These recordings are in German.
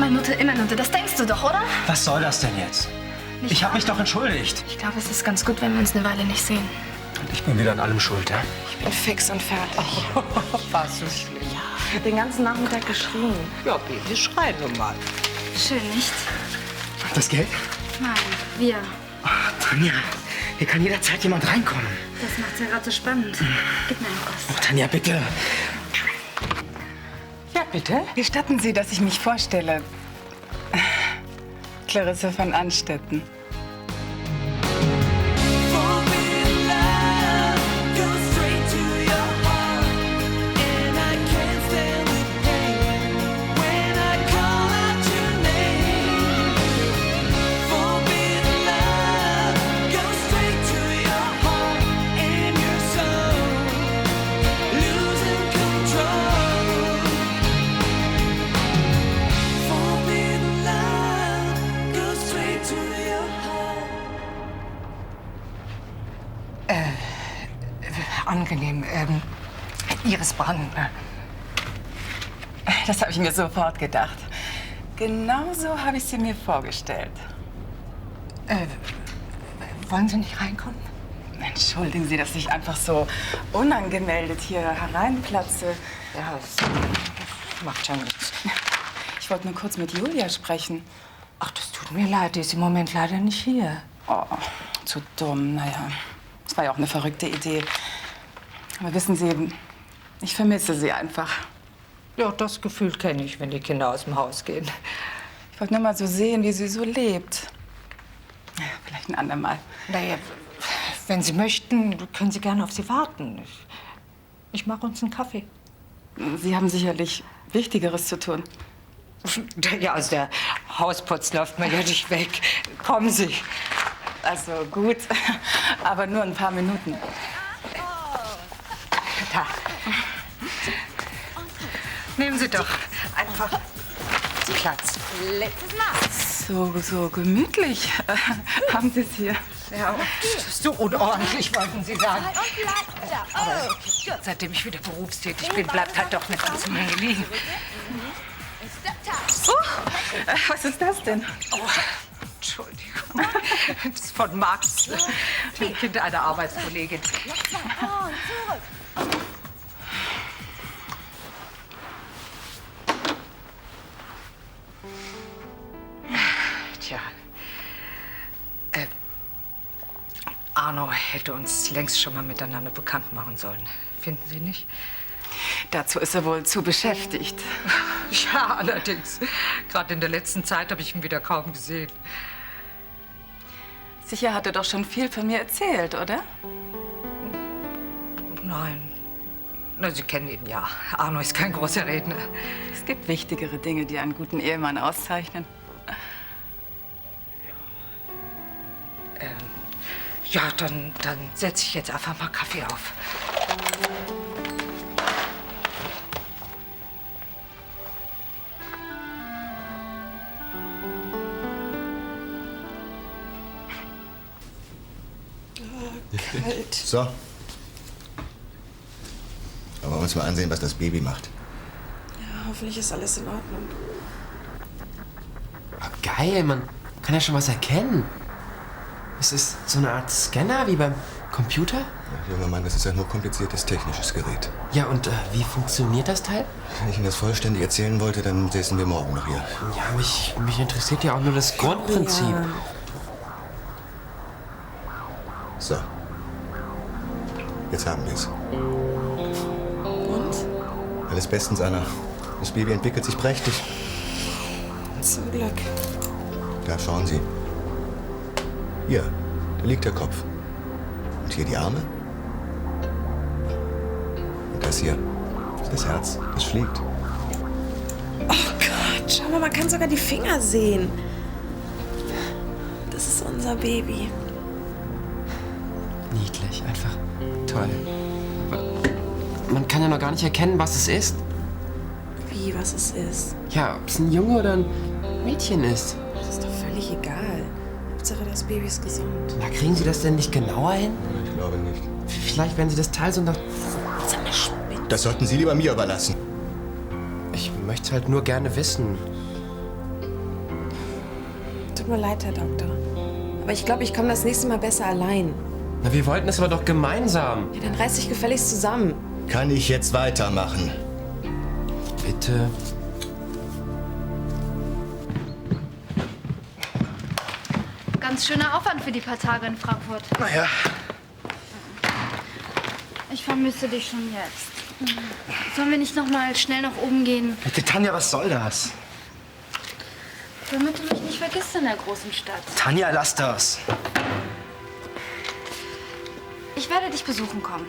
immer Nutte. Das denkst du doch, oder? Was soll das denn jetzt? Ich habe mich doch entschuldigt. Ich glaube, es ist ganz gut, wenn wir uns eine Weile nicht sehen. Und ich bin wieder an allem schuld, ja? Ich bin fix und fertig. War so schlimm. Ich habe den ganzen Nachmittag geschrien. Ja, bitte schrei nur mal. Schön, nicht? Das Geld? Nein, wir. Oh, Tanja, hier kann jederzeit jemand reinkommen. Das macht's ja gerade so spannend. Gib mir etwas. Oh, Tanja, bitte. Ja, bitte? Gestatten Sie, dass ich mich vorstelle. Clarisse von Anstetten. Angenehm. Iris Brandt. Das habe ich mir sofort gedacht. Genauso habe ich sie mir vorgestellt. Wollen Sie nicht reinkommen? Entschuldigen Sie, dass ich einfach so unangemeldet hier hereinplatze. Ja, das macht schon nichts. Ich wollte nur kurz mit Julia sprechen. Ach, das tut mir leid, die ist im Moment leider nicht hier. Oh, zu dumm. Naja, das war ja auch eine verrückte Idee. Aber wissen Sie, ich vermisse sie einfach. Ja, das Gefühl kenne ich, wenn die Kinder aus dem Haus gehen. Ich wollte nur mal so sehen, wie sie so lebt. Ja, vielleicht ein andermal. Naja, wenn Sie möchten, können Sie gerne auf sie warten. Ich mache uns einen Kaffee. Sie haben sicherlich Wichtigeres zu tun. Ja, also der Hausputz läuft mir ja nicht weg. Kommen Sie. Also gut, aber nur ein paar Minuten. Da. Nehmen Sie doch einfach Platz. So gemütlich haben Sie es hier. Ja, so unordentlich, wollten Sie sagen. Aber seitdem ich wieder berufstätig bin, bleibt halt doch eine ganze Menge liegen. Was ist das denn? Oh, Entschuldigung. Das ist von Max, dem Kind einer Arbeitskollegin. Tja. Arno hätte uns längst schon mal miteinander bekannt machen sollen. Finden Sie nicht? Dazu ist er wohl zu beschäftigt. Ja, allerdings. Gerade in der letzten Zeit habe ich ihn wieder kaum gesehen. Sicher hat er doch schon viel von mir erzählt, oder? Nein. Na, Sie kennen ihn ja. Arno ist kein großer Redner. Es gibt wichtigere Dinge, die einen guten Ehemann auszeichnen. Ja, dann setze ich jetzt einfach mal Kaffee auf. Kalt. So. Aber wollen wir uns mal ansehen, was das Baby macht. Ja, hoffentlich ist alles in Ordnung. Oh, geil, man kann ja schon was erkennen. Es ist so eine Art Scanner wie beim Computer. Ja, junger Mann, das ist ein hochkompliziertes technisches Gerät. Ja, und wie funktioniert das Teil? Wenn ich Ihnen das vollständig erzählen wollte, dann säßen wir morgen noch hier. Ja, mich interessiert ja auch nur das Grundprinzip. Ja. So. Jetzt haben wir es. Und? Alles bestens, Anna. Das Baby entwickelt sich prächtig. Zum Glück. Da, schauen Sie. Hier, da liegt der Kopf. Und hier die Arme. Und das hier, das ist das Herz. Das schlägt. Oh Gott, schau mal, man kann sogar die Finger sehen. Das ist unser Baby. Niedlich, einfach toll. Aber man kann ja noch gar nicht erkennen, was es ist. Wie, was es ist. Ja, ob es ein Junge oder ein Mädchen ist. Das ist doch völlig egal. Hauptsache, das Baby ist gesund. Na, kriegen Sie das denn nicht genauer hin? Ich glaube nicht. Vielleicht, wenn Sie das Teil so nach... Das sollten Sie lieber mir überlassen. Ich möchte halt nur gerne wissen. tut mir leid, Herr Doktor. Aber ich glaube, ich komme das nächste Mal besser allein. Na, wir wollten es aber doch gemeinsam. Ja, dann reiß dich gefälligst zusammen. Kann ich jetzt weitermachen? Bitte. Ganz schöner Aufwand für die paar Tage in Frankfurt. Naja, Ich vermisse dich schon jetzt. Sollen wir nicht noch mal schnell nach oben gehen, bitte, Tanja, was soll das? damit du mich nicht vergisst in der großen Stadt? Tanja, lass das. Ich werde dich besuchen kommen.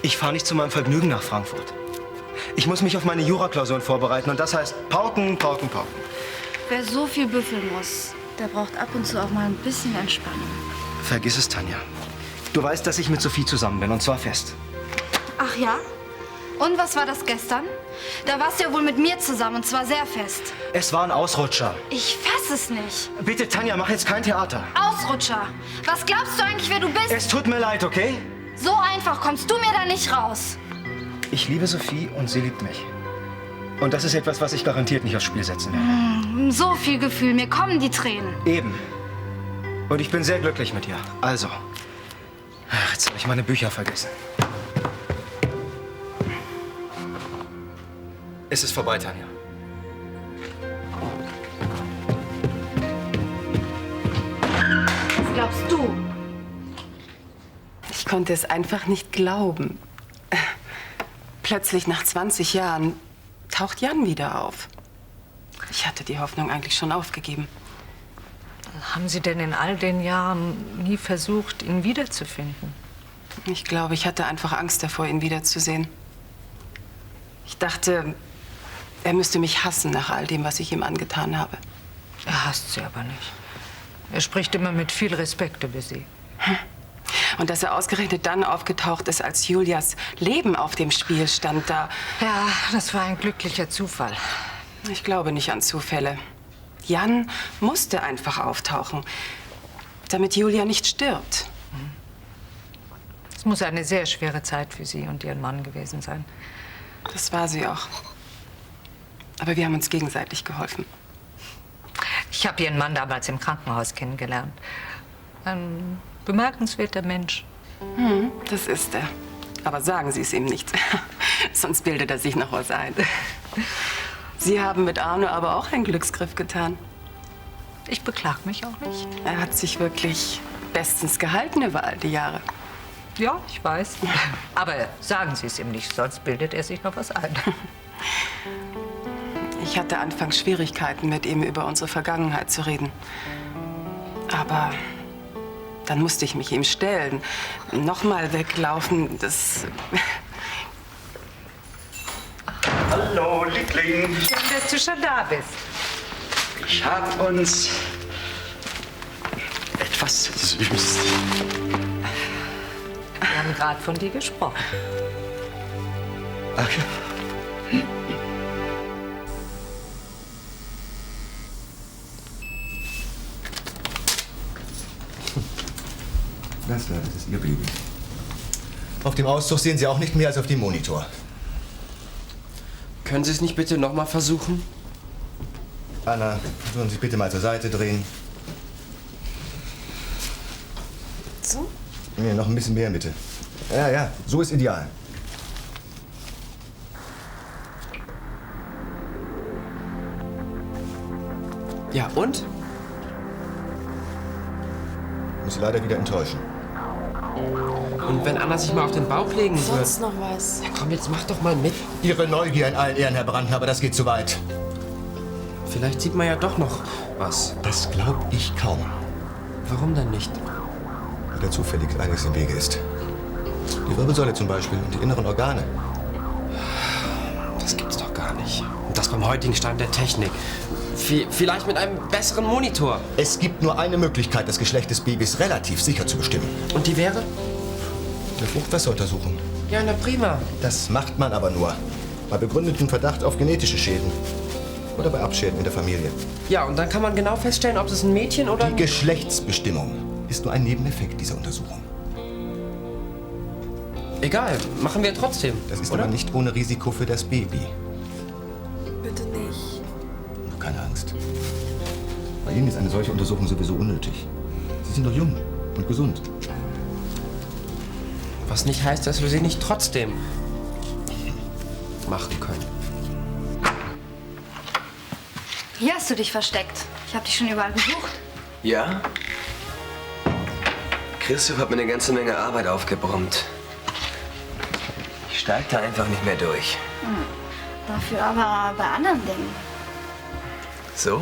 Ich fahre nicht zu meinem Vergnügen nach Frankfurt. Ich muss mich auf meine Juraklausuren vorbereiten und das heißt pauken, pauken, pauken. Wer so viel büffeln muss, der braucht ab und zu auch mal ein bisschen Entspannung. Vergiss es, Tanja. Du weißt, dass ich mit Sophie zusammen bin und zwar fest. Ach ja? Und was war das gestern? Da warst du ja wohl mit mir zusammen und zwar sehr fest. Es war ein Ausrutscher. Ich fass es nicht. Bitte, Tanja, mach jetzt kein Theater. Ausrutscher. Was glaubst du eigentlich, wer du bist? Es tut mir leid, okay? So einfach kommst du mir da nicht raus. Ich liebe Sophie und sie liebt mich. Und das ist etwas, was ich garantiert nicht aufs Spiel setzen werde. So viel Gefühl, mir kommen die Tränen. Eben. Und ich bin sehr glücklich mit ihr. Also. Ach, jetzt habe ich meine Bücher vergessen. Es ist vorbei, Tanja. Was glaubst du? Ich konnte es einfach nicht glauben. Plötzlich nach 20 Jahren taucht Jan wieder auf. Ich hatte die Hoffnung eigentlich schon aufgegeben. Haben Sie denn in all den Jahren nie versucht, ihn wiederzufinden? Ich glaube, ich hatte einfach Angst davor, ihn wiederzusehen. Ich dachte, er müsste mich hassen nach all dem, was ich ihm angetan habe. Er hasst Sie aber nicht. Er spricht immer mit viel Respekt über Sie. Und dass er ausgerechnet dann aufgetaucht ist, als Julias Leben auf dem Spiel stand, da... Ja, das war ein glücklicher Zufall. Ich glaube nicht an Zufälle. Jan musste einfach auftauchen, damit Julia nicht stirbt. Es muss eine sehr schwere Zeit für Sie und Ihren Mann gewesen sein. Das war sie auch. Aber wir haben uns gegenseitig geholfen. Ich habe Ihren Mann damals im Krankenhaus kennengelernt. Ein bemerkenswerter Mensch. Das ist er. Aber sagen Sie es ihm nicht. Sonst bildet er sich noch was ein. Sie haben mit Arno aber auch einen Glücksgriff getan. Ich beklag mich auch nicht. Er hat sich wirklich bestens gehalten über all die Jahre. Ja, ich weiß. Aber sagen Sie es ihm nicht, sonst bildet er sich noch was ein. Ich hatte anfangs Schwierigkeiten, mit ihm über unsere Vergangenheit zu reden. Aber dann musste ich mich ihm stellen. Nochmal weglaufen, das... Hallo, Liebling. Schön, dass du schon da bist. Ich hab uns etwas Süßes. Wir haben gerade von dir gesprochen. Ach ja. Das da, das ist Ihr Baby. Auf dem Auszug sehen Sie auch nicht mehr als auf dem Monitor. Können Sie es nicht bitte noch mal versuchen? Anna, sollen Sie sich bitte mal zur Seite drehen? So? Nee, noch ein bisschen mehr, bitte. Ja, ja, so ist ideal. Ja, und? Muss Sie leider wieder enttäuschen. Und wenn Anna sich mal auf den Bauch legen wird? Sonst noch was? Ja, komm, jetzt mach doch mal mit. Ihre Neugier in allen Ehren, Herr Brandner, aber das geht zu weit. Vielleicht sieht man ja doch noch was. Das glaub ich kaum. Warum denn nicht? Weil da zufällig einiges im Wege ist. Die Wirbelsäule zum Beispiel und die inneren Organe. Das gibt's doch gar nicht. Und das beim heutigen Stand der Technik. Vielleicht mit einem besseren Monitor. Es gibt nur eine Möglichkeit, das Geschlecht des Babys relativ sicher zu bestimmen. Und die wäre? Eine Fruchtwasseruntersuchung. Ja, na prima. Das macht man aber nur bei begründetem Verdacht auf genetische Schäden. Oder bei Abschäden in der Familie. Ja, und dann kann man genau feststellen, ob es ein Mädchen oder... Die Geschlechtsbestimmung ist nur ein Nebeneffekt dieser Untersuchung. Egal, machen wir trotzdem. Das ist oder? aber nicht ohne Risiko für das Baby. Bitte nicht. Nur keine Angst. Bei Ihnen ist eine solche Untersuchung sowieso unnötig. Sie sind doch jung und gesund. Was nicht heißt, dass wir sie nicht trotzdem machen können. Hier hast du dich versteckt. Ich habe dich schon überall gesucht. Ja? Christoph hat mir eine ganze Menge Arbeit aufgebrummt. Ich steig da einfach nicht mehr durch. Dafür aber bei anderen Dingen. So?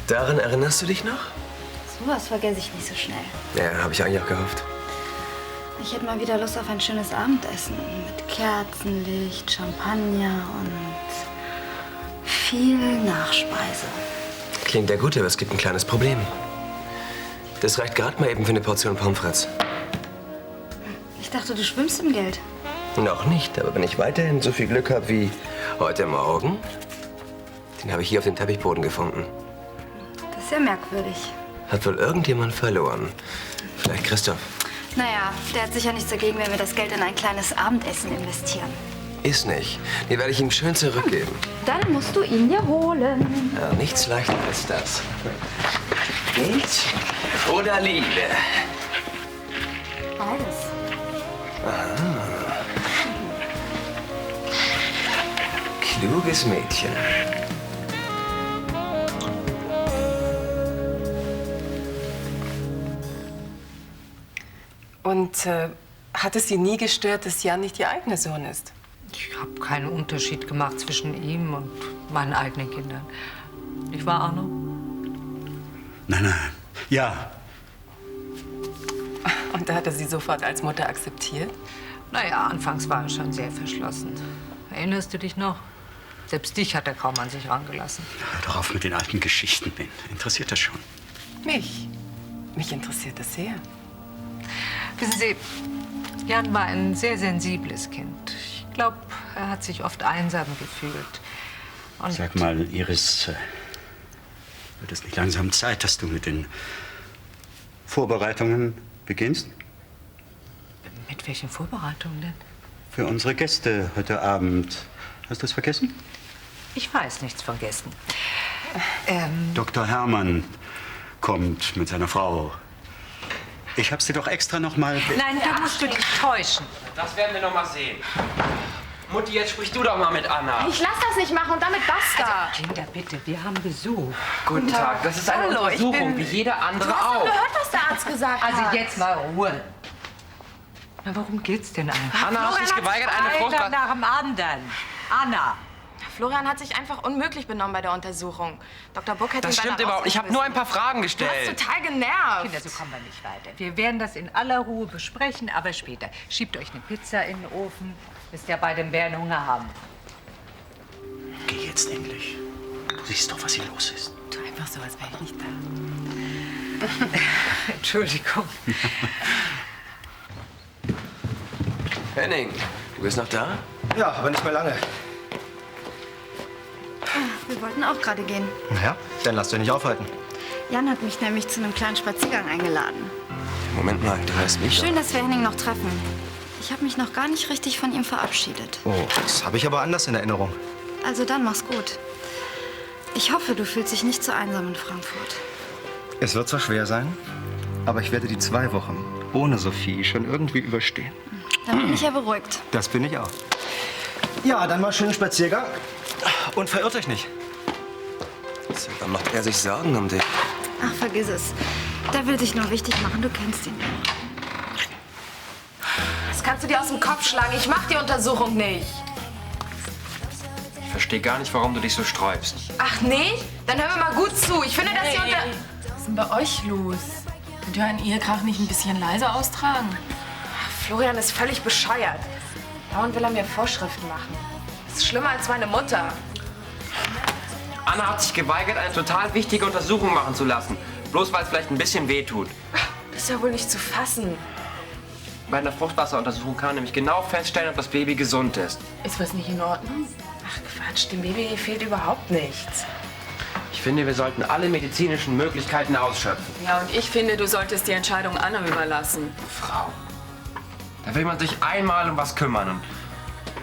Daran erinnerst du dich noch? Sowas vergesse ich nicht so schnell. Ja, habe ich eigentlich auch gehofft. Ich hätte mal wieder Lust auf ein schönes Abendessen. Mit Kerzenlicht, Champagner und viel Nachspeise. Klingt ja gut, aber es gibt ein kleines Problem. Das reicht gerade mal eben für eine Portion Pommes frites. Ich dachte, du schwimmst im Geld. Noch nicht, aber wenn ich weiterhin so viel Glück habe wie heute Morgen, den habe ich hier auf dem Teppichboden gefunden. Das ist ja merkwürdig. Hat wohl irgendjemand verloren. Vielleicht Christoph. Naja, der hat sicher nichts dagegen, wenn wir das Geld in ein kleines Abendessen investieren. Ist nicht. Den werde ich ihm schön zurückgeben. Dann musst du ihn dir holen. Ja, nichts leichter als das. Geld oder Liebe? Beides. Kluges Mädchen. Und hat es Sie nie gestört, dass Jan nicht Ihr eigener Sohn ist? Ich habe keinen Unterschied gemacht zwischen ihm und meinen eigenen Kindern. Nicht wahr, Arno? Nein, nein. Ja. Und da hat er Sie sofort als Mutter akzeptiert? Naja, anfangs war er schon sehr verschlossen. Erinnerst du dich noch? Selbst dich hat er kaum an sich rangelassen. Hör doch auf mit den alten Geschichten, Ben. Interessiert das schon? Mich? Mich interessiert das sehr. Wissen Sie, Jan war ein sehr sensibles Kind. Ich glaube, er hat sich oft einsam gefühlt. Und Sag mal, Iris, wird es nicht langsam Zeit, dass du mit den Vorbereitungen beginnst? mit welchen Vorbereitungen denn? Für unsere Gäste heute Abend. Hast du es vergessen? Ich weiß nichts von Gästen. Dr. Hermann kommt mit seiner Frau. Ich hab's dir doch extra noch mal... Nein, du musst dich täuschen. Das werden wir noch mal sehen. Mutti, jetzt sprich du doch mal mit Anna. Ich lass das nicht machen und damit basta. Kinder, bitte, wir haben Besuch. Guten Tag, das ist eine Hallo, ich Untersuchung, bin- wie jede andere auch. Gehört, was der Arzt gesagt hat. Also jetzt mal Ruhe. Na, worum geht's denn eigentlich? Anna hat sich geweigert, eine Frucht... nach dem anderen. Anna. Florian hat sich einfach unmöglich benommen bei der Untersuchung. Dr. Buck hat Das ihn stimmt beinahe überhaupt nicht. Ich habe nur ein paar Fragen Du hast gestellt. total genervt. Kinder, so kommen wir nicht weiter. Wir werden das in aller Ruhe besprechen, aber später. Schiebt euch eine Pizza in den Ofen. Müsst ja beide einen Hunger haben. Geh jetzt endlich. Du siehst doch, was hier los ist. Tu einfach so, als wäre ich nicht da. Entschuldigung. Henning, du bist noch da? Ja, aber nicht mehr lange. Wir wollten auch gerade gehen. Ja, dann lasst euch nicht aufhalten. Jan hat mich nämlich zu einem kleinen Spaziergang eingeladen. Moment mal, du hörst mich Schön, dass wir Henning noch treffen. Ich habe mich noch gar nicht richtig von ihm verabschiedet. Oh, das habe ich aber anders in Erinnerung. Also dann, mach's gut. Ich hoffe, du fühlst dich nicht so einsam in Frankfurt. Es wird zwar schwer sein, aber ich werde die 2 Wochen ohne Sophie schon irgendwie überstehen. Dann bin ich ja beruhigt. Das bin ich auch. Ja, dann mal schönen Spaziergang. Und verirrt euch nicht. Dann macht er sich Sorgen um dich. Ach, vergiss es. Der will dich nur wichtig machen, du kennst ihn ja. Das kannst du dir aus dem Kopf schlagen. Ich mach die Untersuchung nicht. Ich verstehe gar nicht, warum du dich so sträubst. Ach nee? Dann hör mir mal gut zu. Ich finde, dass die unter... Was ist denn bei euch los? Könnt ihr euren Ehekrach nicht ein bisschen leiser austragen? Florian ist völlig bescheuert. Dauernd will er mir Vorschriften machen. Das ist schlimmer als meine Mutter. Anna hat sich geweigert, eine total wichtige Untersuchung machen zu lassen. Bloß weil es vielleicht ein bisschen weh tut. Das ist ja wohl nicht zu fassen. Bei einer Fruchtwasseruntersuchung kann man nämlich genau feststellen, ob das Baby gesund ist. Ist was nicht in Ordnung? Ach Quatsch, dem Baby fehlt überhaupt nichts. Ich finde, wir sollten alle medizinischen Möglichkeiten ausschöpfen. Ja, und ich finde, du solltest die Entscheidung Anna überlassen. Frau, da will man sich einmal um was kümmern und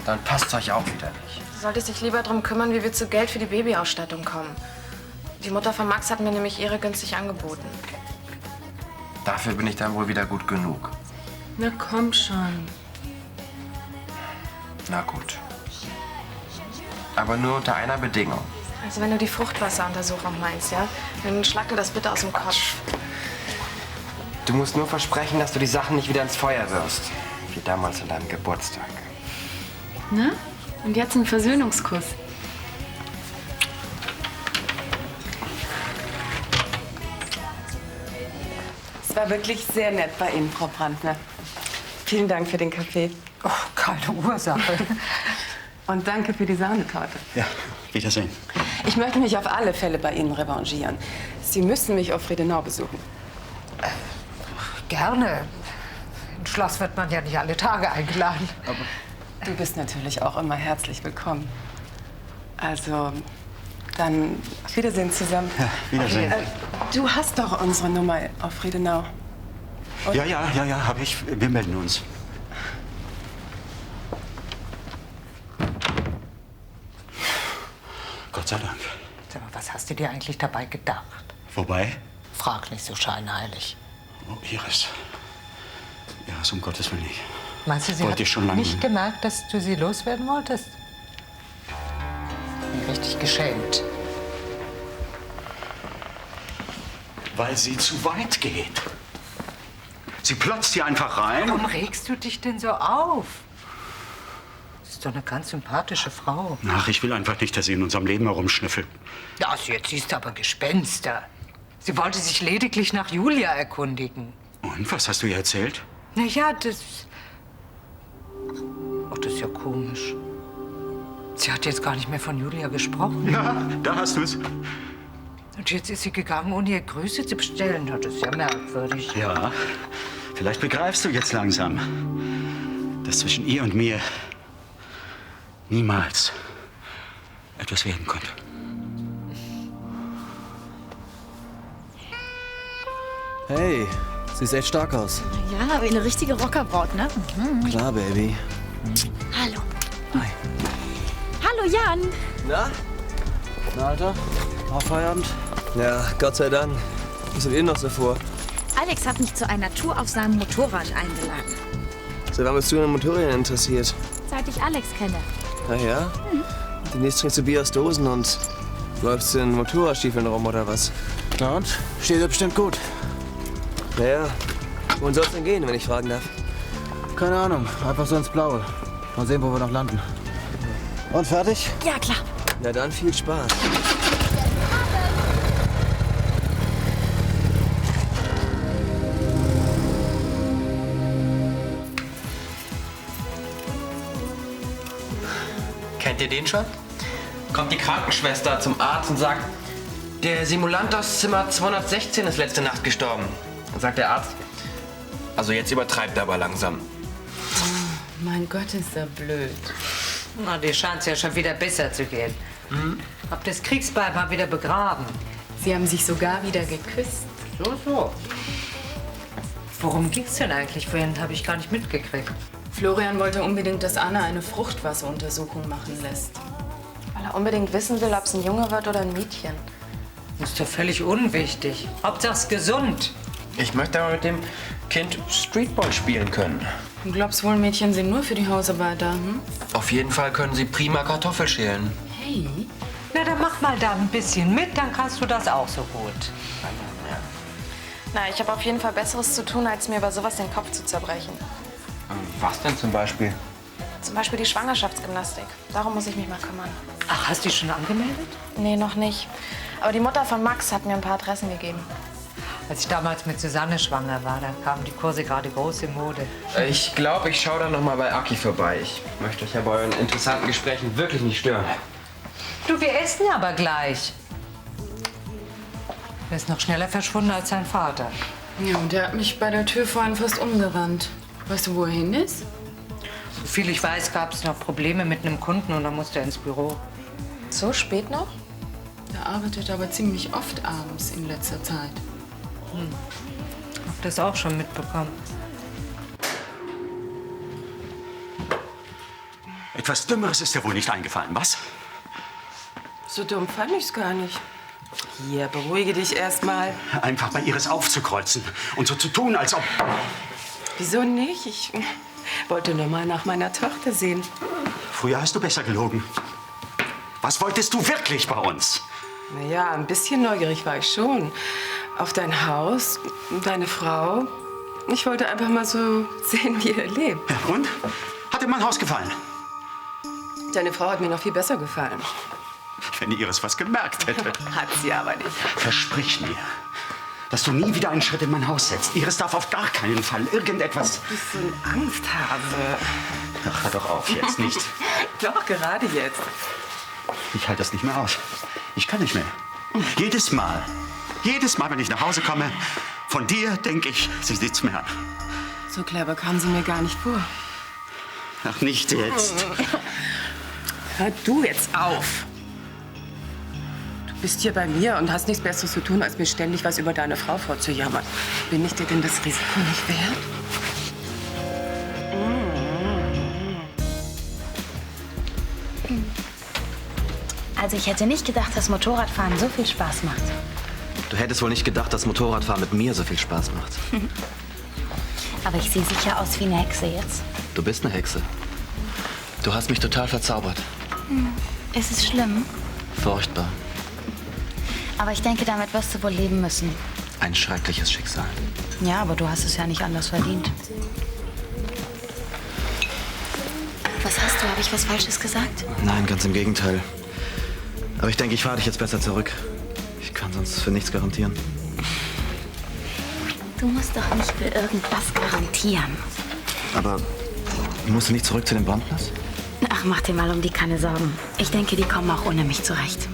dann passt es euch auch wieder nicht. Du solltest dich lieber darum kümmern, wie wir zu Geld für die Babyausstattung kommen. Die Mutter von Max hat mir nämlich ihre günstig angeboten. Dafür bin ich dann wohl wieder gut genug. Na komm schon. Na gut. Aber nur unter einer Bedingung. Also wenn du die Fruchtwasseruntersuchung meinst, ja? Dann schlag dir das bitte aus dem Kopf. Du musst nur versprechen, dass du die Sachen nicht wieder ins Feuer wirfst. Wie damals an deinem Geburtstag. Na? Und jetzt ein Versöhnungskuss. Es war wirklich sehr nett bei Ihnen, Frau Brandner. Vielen Dank für den Kaffee. Oh, keine Ursache. Und danke für die Sahnetorte. Ja, Wiedersehen. Ich möchte mich auf alle Fälle bei Ihnen revanchieren. Sie müssen mich auf Friedenau besuchen. Gerne. Ins Schloss wird man ja nicht alle Tage eingeladen. Du bist natürlich auch immer herzlich willkommen. Also, dann auf Wiedersehen zusammen. Ja, Wiedersehen. Du hast doch unsere Nummer auf Friedenau. Ja, habe ich. Wir melden uns. Gott sei Dank. Sag mal, was hast du dir eigentlich dabei gedacht? Wobei? Frag nicht so scheinheilig. Oh, Iris. Iris, um Gottes Willen nicht. Meinst du, sie Wollte hat ich schon lange nicht gemerkt, dass du sie loswerden wolltest? Bin richtig geschämt. Weil sie zu weit geht. Sie plotzt hier einfach rein. Warum regst du dich denn so auf? Das ist doch eine ganz sympathische Frau. Ach, ich will einfach nicht, dass sie in unserem Leben herumschnüffelt. Das jetzt ist aber Gespenster. Sie wollte sich lediglich nach Julia erkundigen. Und, was hast du ihr erzählt? Na ja, das... Oh, das ist ja komisch. Sie hat jetzt gar nicht mehr von Julia gesprochen. Ja, da hast du es. Und jetzt ist sie gegangen, ohne ihr Grüße zu bestellen. Das ist ja merkwürdig. Ja, vielleicht begreifst du jetzt langsam, dass zwischen ihr und mir niemals etwas werden konnte. Hey, siehst echt stark aus. Ja, wie eine richtige Rockerbraut, ne? Mhm. Klar, Baby. Hallo. Hi. Hallo, Jan. Na, Alter? Auch Feierabend? Ja, Gott sei Dank. Was habt ihr noch so vor? Alex hat mich zu einer Tour auf seinem Motorrad eingeladen. Seit wann bist du an Motorrädern interessiert? Seit ich Alex kenne. Na ja? Demnächst trinkst du Bier aus Dosen und läufst in Motorradstiefeln rum, oder was? Na und? Steht dir bestimmt gut. Naja, wohin soll's denn gehen, wenn ich fragen darf? Keine Ahnung, einfach so ins Blaue. Mal sehen, wo wir noch landen. Und fertig? Ja, klar. Na dann, viel Spaß. Kennt ihr den schon? Kommt die Krankenschwester zum Arzt und sagt, der Simulant aus Zimmer 216 ist letzte Nacht gestorben. Dann sagt der Arzt, also jetzt übertreibt er aber langsam. Mein Gott, ist er blöd. Na, dir scheint es ja schon wieder besser zu gehen. Hab das Kriegsbeil mal wieder begraben. Sie haben sich sogar wieder geküsst. So. Worum ging's denn eigentlich? Vorhin habe ich gar nicht mitgekriegt. Florian wollte unbedingt, dass Anna eine Fruchtwasseruntersuchung machen lässt. Weil er unbedingt wissen will, ob es ein Junge wird oder ein Mädchen. Das ist doch völlig unwichtig. Hauptsache es ist gesund. Ich möchte aber mit dem Kind Streetball spielen können. Du glaubst wohl, Mädchen sind nur für die Hausarbeit da, hm? Auf jeden Fall können sie prima Kartoffel schälen. Hey. Na, dann mach mal da ein bisschen mit, dann kannst du das auch so gut. Na, ich habe auf jeden Fall Besseres zu tun, als mir über sowas den Kopf zu zerbrechen. Was denn zum Beispiel? Zum Beispiel die Schwangerschaftsgymnastik. Darum muss ich mich mal kümmern. Ach, hast du dich schon angemeldet? Nee, noch nicht. Aber die Mutter von Max hat mir ein paar Adressen gegeben. Als ich damals mit Susanne schwanger war, da kamen die Kurse gerade groß in Mode. Ich glaube, ich schaue dann noch mal bei Aki vorbei. Ich möchte euch ja bei euren interessanten Gesprächen wirklich nicht stören. Du, wir essen aber gleich. Er ist noch schneller verschwunden als sein Vater. Ja, und der hat mich bei der Tür vorhin fast umgerannt. Weißt du, wo er hin ist? Soviel ich weiß, gab es noch Probleme mit einem Kunden und dann musste er ins Büro. So spät noch? Er arbeitet aber ziemlich oft abends in letzter Zeit. Hab das auch schon mitbekommen. Etwas Dümmeres ist dir wohl nicht eingefallen, was? So dumm fand ich's gar nicht. Hier, beruhige dich erstmal. Einfach bei Iris aufzukreuzen und so zu tun, als ob... Wieso nicht? Ich wollte nur mal nach meiner Tochter sehen. Früher hast du besser gelogen. Was wolltest du wirklich bei uns? Naja, ein bisschen neugierig war ich schon. Auf dein Haus, deine Frau. Ich wollte einfach mal so sehen, wie ihr lebt. Ja, und? Hat dir mein Haus gefallen? Deine Frau hat mir noch viel besser gefallen. Wenn Iris was gemerkt hätte. Hat sie aber nicht. Versprich mir, dass du nie wieder einen Schritt in mein Haus setzt. Iris darf auf gar keinen Fall irgendetwas... Du bist so ein Angsthase. Ach, hör doch auf, jetzt nicht. Doch, gerade jetzt. Ich halte das nicht mehr aus. Ich kann nicht mehr. Jedes Mal, wenn ich nach Hause komme, von dir denke ich, sie sieht's mir an. So clever kam sie mir gar nicht vor. Ach, nicht jetzt. Hör du jetzt auf. Du bist hier bei mir und hast nichts Besseres zu tun, als mir ständig was über deine Frau vorzujammern. Bin ich dir denn das Risiko nicht wert? Also ich hätte nicht gedacht, dass Motorradfahren so viel Spaß macht. Du hättest wohl nicht gedacht, dass Motorradfahren mit mir so viel Spaß macht. Aber ich sehe sicher aus wie eine Hexe jetzt. Du bist eine Hexe. Du hast mich total verzaubert. Ist es schlimm? Furchtbar. Aber ich denke, damit wirst du wohl leben müssen. Ein schreckliches Schicksal. Ja, aber du hast es ja nicht anders verdient. Was hast du? Habe ich was Falsches gesagt? Nein, ganz im Gegenteil. Aber ich denke, ich fahre dich jetzt besser zurück. Ich kann sonst für nichts garantieren. Du musst doch nicht für irgendwas garantieren. Aber musst du nicht zurück zu den Brandners? Ach, mach dir mal um die keine Sorgen. Ich denke, die kommen auch ohne mich zurecht.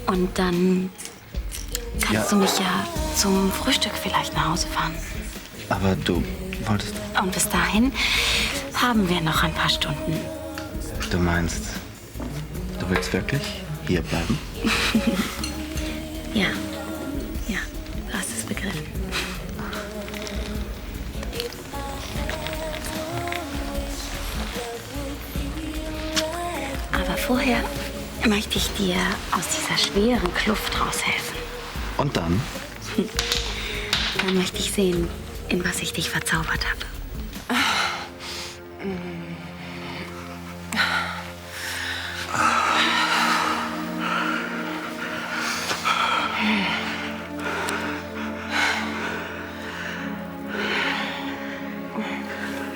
Und dann kannst du mich ja zum Frühstück vielleicht nach Hause fahren. Aber du wolltest... Und bis dahin haben wir noch ein paar Stunden. Du meinst, du willst wirklich hier bleiben? Ja. Ja, du hast es begriffen. Aber vorher möchte ich dir aus dieser schweren Kluft raushelfen. Und dann? Dann möchte ich sehen, in was ich dich verzaubert habe.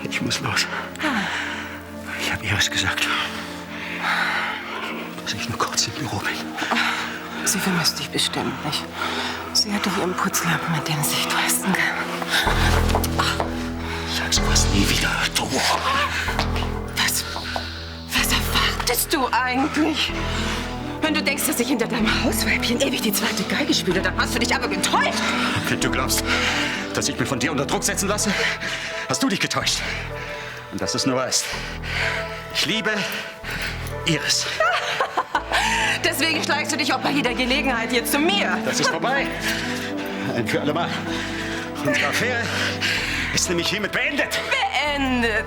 Ich muss los. Ich habe Iris gesagt, dass ich nur kurz im Büro bin. Sie vermisst dich bestimmt nicht. Sie hat doch ihren Putzlappen, mit dem sie sich trösten kann. Sag sowas nie wieder, du. Was erwartest du eigentlich? Wenn du denkst, dass ich hinter deinem Hausweibchen ewig die zweite Geige spiele, dann hast du dich aber getäuscht. Wenn du glaubst, dass ich mich von dir unter Druck setzen lasse, hast du dich getäuscht. Und dass du es nur weißt. Ich liebe Iris. Deswegen schleichst du dich auch bei jeder Gelegenheit hier zu mir. Das ist vorbei. Ein für alle Mal. Unsere Affäre ist nämlich hiermit beendet. Beendet.